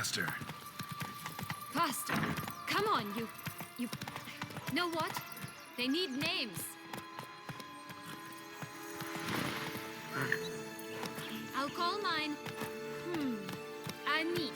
faster. Faster! Come on, you... Know what? They need names. I'll call mine. Anis.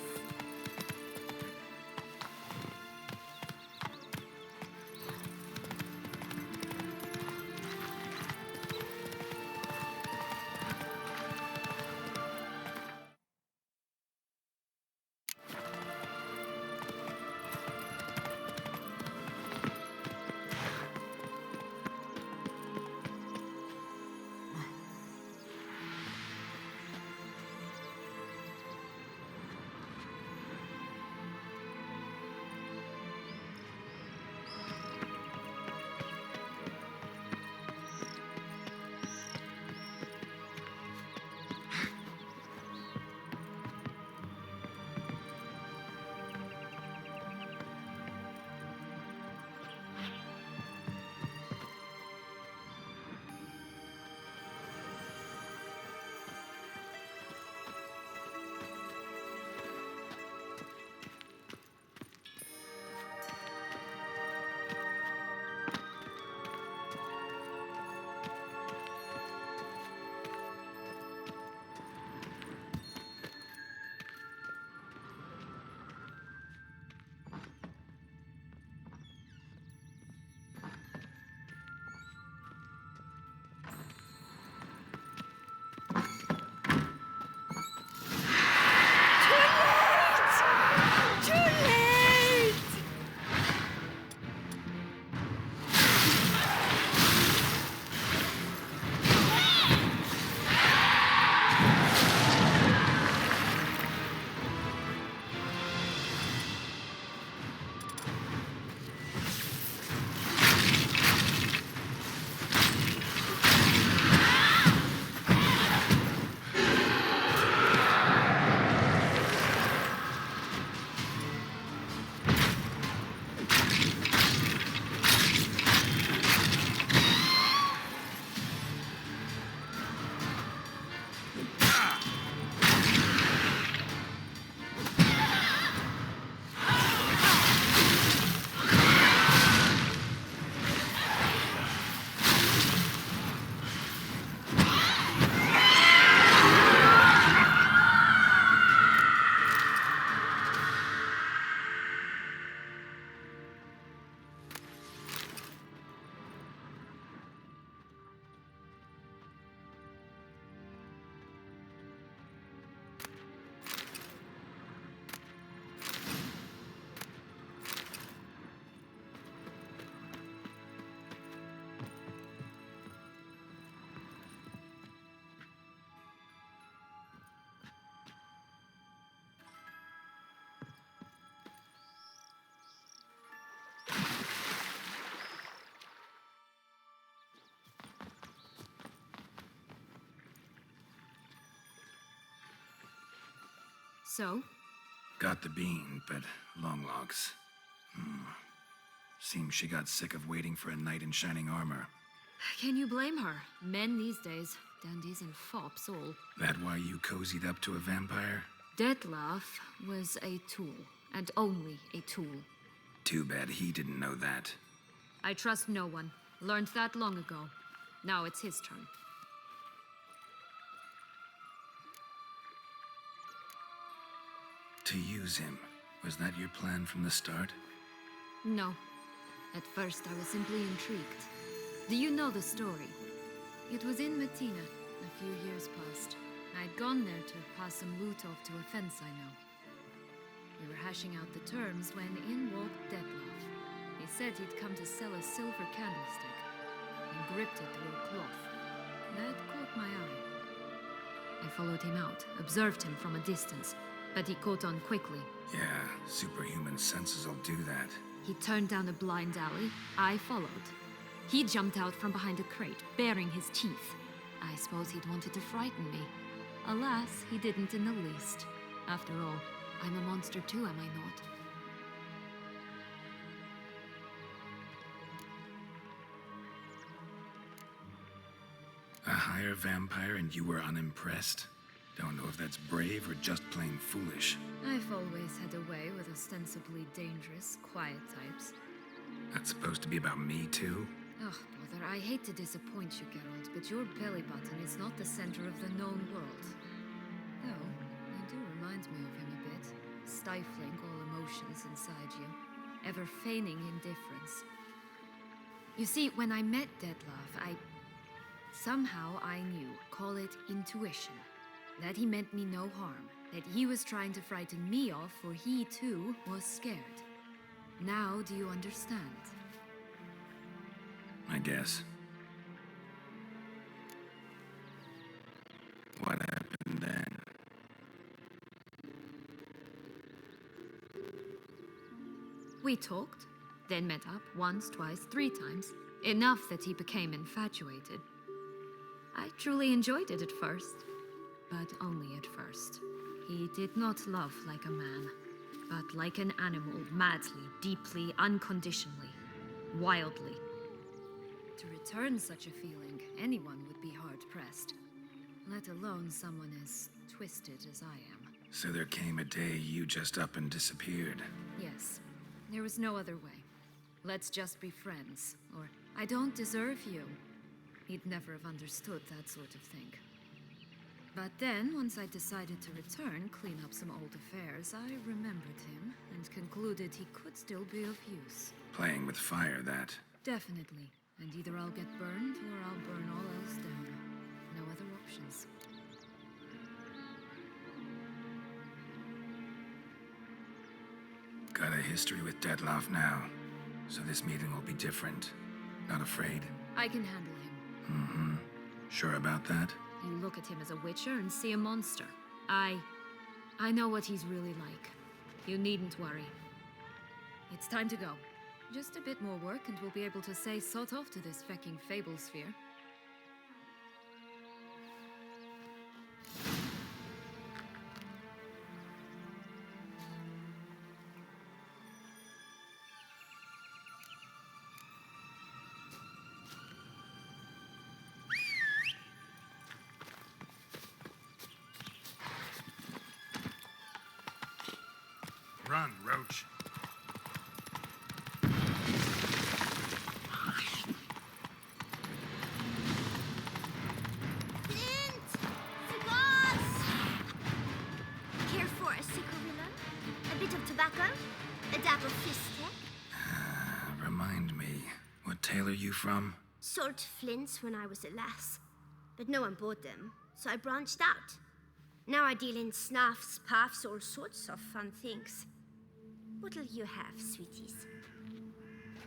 So? Got the bean, but long logs. Seems she got sick of waiting for a knight in shining armor. Can you blame her? Men these days, dandies and fops all. That why you cozied up to a vampire? Detlef was a tool, and only a tool. Too bad he didn't know that. I trust no one. Learned that long ago. Now it's his turn. To use him. Was that your plan from the start? No. At first I was simply intrigued. Do you know the story? It was in Metina, a few years past. I'd gone there to pass some loot off to a fence I know. We were hashing out the terms when in walked Detlef. He said he'd come to sell a silver candlestick, and gripped it through a cloth. That caught my eye. I followed him out, observed him from a distance, but he caught on quickly. Yeah, superhuman senses will do that. He turned down a blind alley. I followed. He jumped out from behind a crate, baring his teeth. I suppose he'd wanted to frighten me. Alas, he didn't in the least. After all, I'm a monster too, am I not? A higher vampire and you were unimpressed? Don't know if that's brave or just plain foolish. I've always had a way with ostensibly dangerous, quiet types. That's supposed to be about me, too? Oh, brother, I hate to disappoint you, Geralt, but your belly button is not the center of the known world. Though, you do remind me of him a bit, stifling all emotions inside you, ever feigning indifference. You see, when I met Detlef, somehow I knew, call it intuition, that he meant me no harm, that he was trying to frighten me off, for he, too, was scared. Now do you understand? I guess. What happened then? We talked, then met up once, twice, 3 times. Enough that he became infatuated. I truly enjoyed it at first, but only at first. He did not love like a man, but like an animal, madly, deeply, unconditionally, wildly. To return such a feeling, anyone would be hard-pressed, let alone someone as twisted as I am. So there came a day you just up and disappeared. Yes, there was no other way. Let's just be friends, or I don't deserve you. He'd never have understood that sort of thing. But then, once I decided to return, clean up some old affairs, I remembered him and concluded he could still be of use. Playing with fire, that. Definitely. And either I'll get burned or I'll burn all else down. No other options. Got a history with Detlef now, so this meeting will be different. Not afraid? I can handle him. Mm-hmm. Sure about that? You look at him as a witcher and see a monster. I know what he's really like. You needn't worry. It's time to go. Just a bit more work and we'll be able to say sort off to this fecking fable sphere. Run, Roach. Remind me, what tale are you from? Sold flints when I was a lass, but no one bought them, so I branched out. Now I deal in snuffs, puffs, all sorts of fun things. What'll you have, sweeties?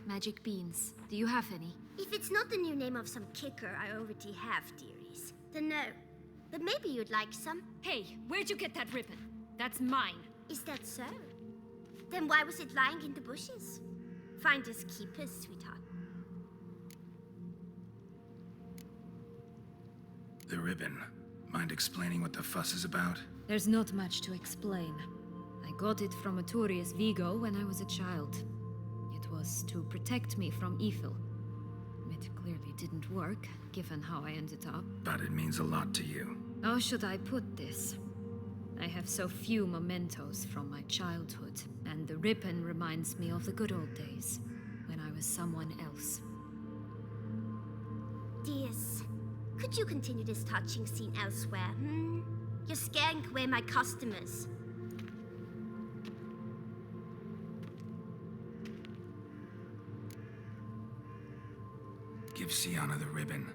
Magic beans. Do you have any? If it's not the new name of some kicker I already have, dearies, then no. But maybe you'd like some. Hey, where'd you get that ribbon? That's mine. Is that so? Then why was it lying in the bushes? Finders keepers, sweetheart. The ribbon. Mind explaining what the fuss is about? There's not much to explain. I got it from Aturius Vigo when I was a child. It was to protect me from evil. It clearly didn't work, given how I ended up. But it means a lot to you. How should I put this? I have so few mementos from my childhood, and the ribbon reminds me of the good old days, when I was someone else. Dears, could you continue this touching scene elsewhere, You're scaring away my customers. Give Sienna the ribbon.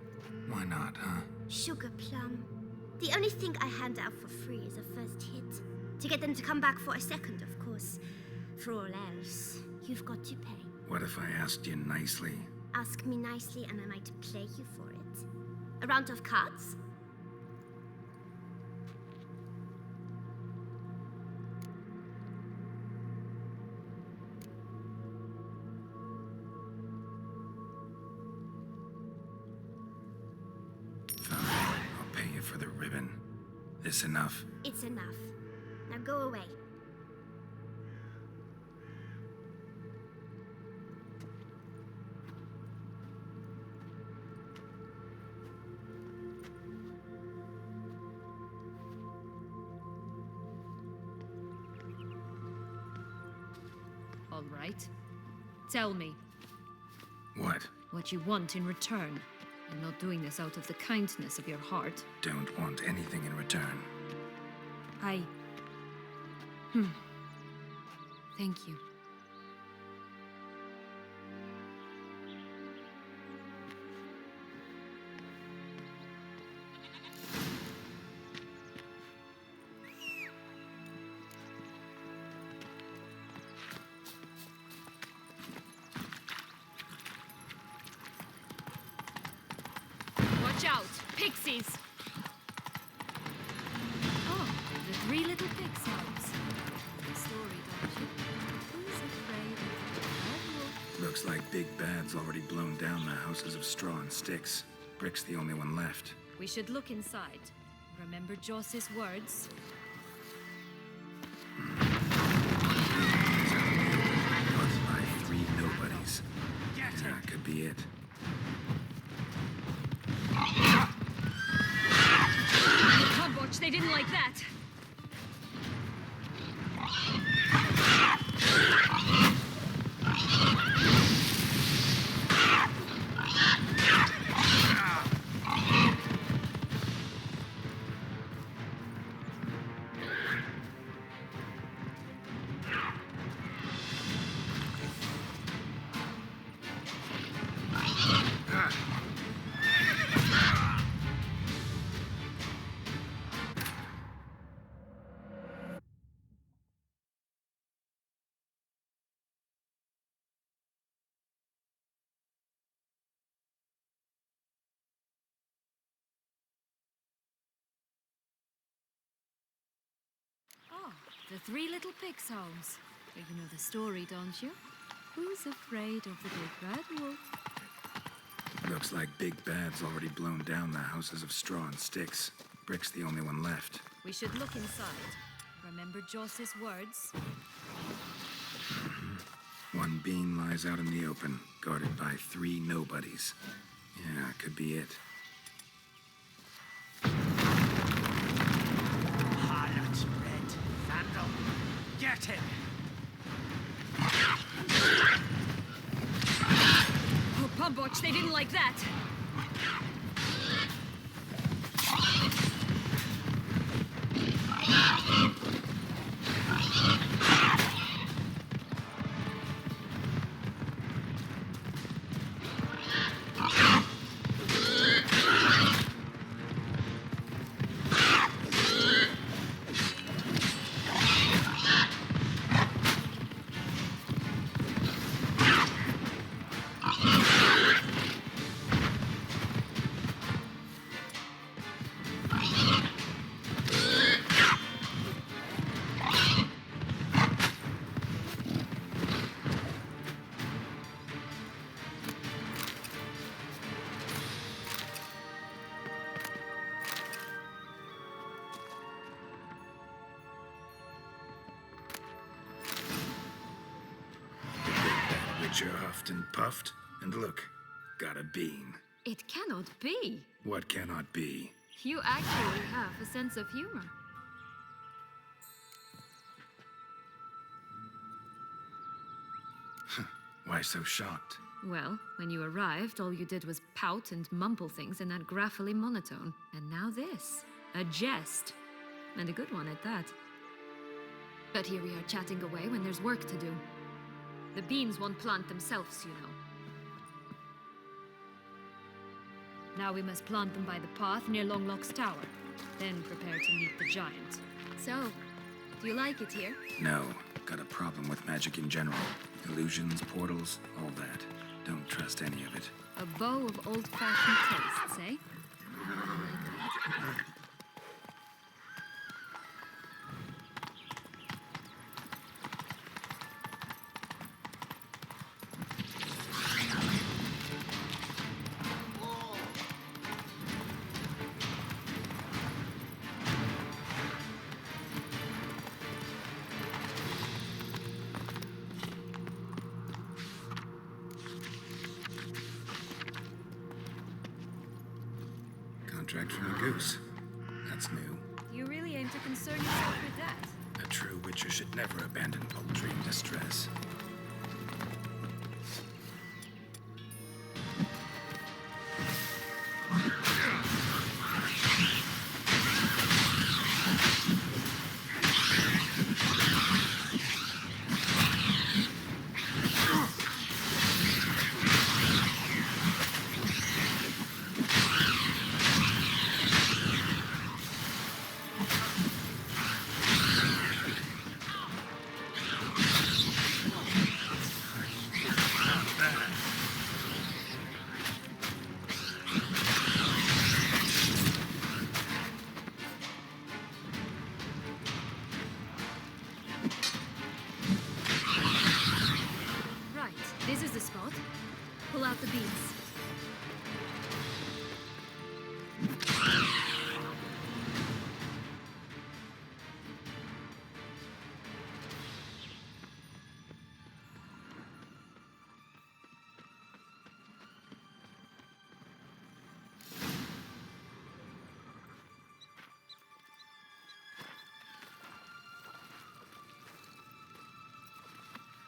Why not, huh? Sugar plum. The only thing I hand out for free is a first hit. To get them to come back for a second, of course. For all else, you've got to pay. What if I asked you nicely? Ask me nicely and I might play you for it. A round of cards? Fine. I'll pay you for the ribbon. This enough? It's enough. Now go away. All right. Tell me What? what you want in return. I'm not doing this out of the kindness of your heart. Don't want anything in return. Thank you. Watch out! Pixies! Oh, the three little pig sounds. The story, don't you? Who's afraid of the red wolf? Looks like Big Bad's already blown down the houses of straw and sticks. Brick's the only one left. We should look inside. Remember Joss's words? Caused by three nobodies. That could be it. Watch, they didn't like that. Oh, the three little pig's homes. You know the story, don't you? Who's afraid of the big red wolf? Looks like Big Bad's already blown down the houses of straw and sticks. Brick's the only one left. We should look inside. Remember Joss's words? One bean lies out in the open, guarded by three nobodies. Yeah, could be it. Harlot, red, vandal, get him! Oh, Pumbotch, they didn't like that. Witcher huffed and puffed, and look, got a bean. It cannot be. What cannot be? You actually have a sense of humor. Why so shocked? Well, when you arrived, all you did was pout and mumble things in that graphily monotone. And now this. A jest. And a good one at that. But here we are chatting away when there's work to do. The beans won't plant themselves, you know. Now we must plant them by the path near Longlock's tower. Then prepare to meet the giant. So, do you like it here? No, got a problem with magic in general. Illusions, portals, all that. Don't trust any of it. A bow of old-fashioned tastes, eh? Contract from a goose. That's new. You really aim to concern yourself with that? A true witcher should never abandon poultry in distress.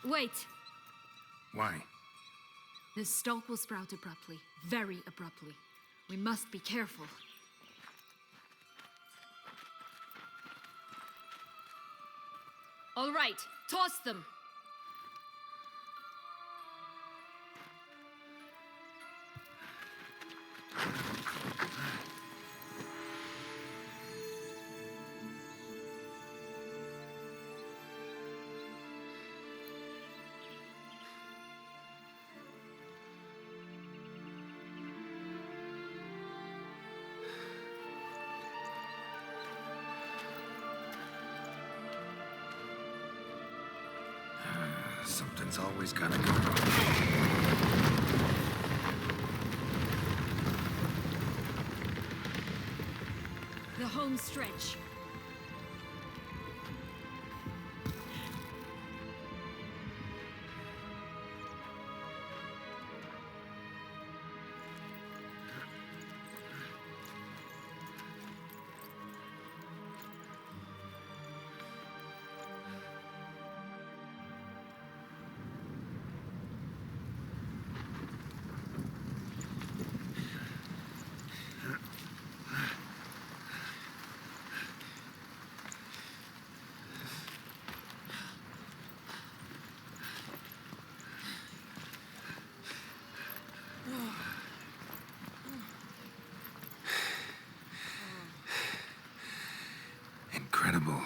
Wait! Why? This stalk will sprout abruptly. Very abruptly. We must be careful. All right, toss them! Something's always gotta go wrong. The home stretch. Incredible.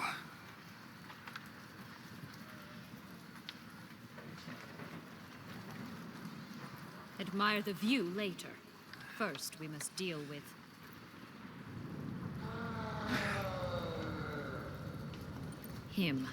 Admire the view later. First, we must deal with... him.